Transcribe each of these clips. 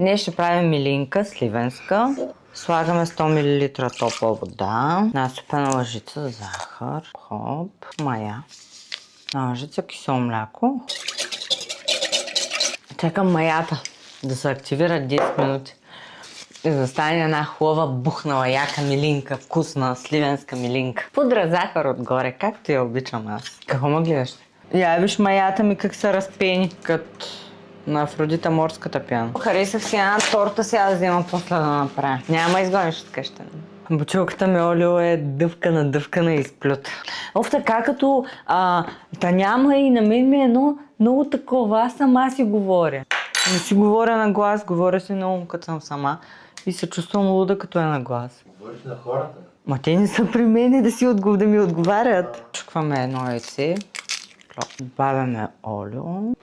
Днес ще правим милинка сливенска. Слагаме 100 мл топла вода, насипана лъжица захар, хоп, мая, лъжица кисело мляко. Чакам маята да се активира 10 минути и да стане една хубава бухнала яка милинка, вкусна сливенска милинка. Пудра захар отгоре, както я обичам аз. Какво ме гледаш? Я виж маята ми как са разпени, като на Афродита морската пяна. Харесах си една торта, сега да взема после да направя. Няма изгониш от къща. Бутилката ми олио е дъвкана и изплюта. Така като та няма и на мен ми е едно много такова, аз сама си говоря. Не си говоря на глас, говоря си много като съм сама и се чувствам луда като е на глас. Говориш на хората? Ма те не са при мен да ми отговарят. Чукваме едно яйце, добавяме олио.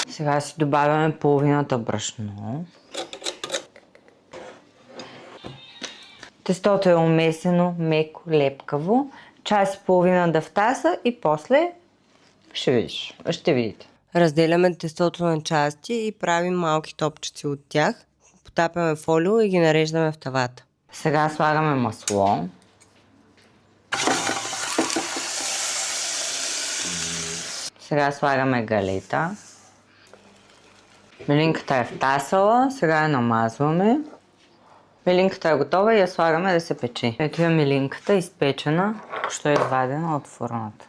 Сега си добавяме половината брашно. Тестото е умесено меко, лепкаво. Час и половина да втаса и после ще видите. Разделяме тестото на части и правим малки топчици от тях. Потапяме в олио и ги нареждаме в тавата. Сега слагаме масло. Сега слагаме галета. Милинката е втасала, сега я намазваме. Милинката е готова и я слагаме да се пече. Ето е милинката, изпечена, току-що е извадена от фурната.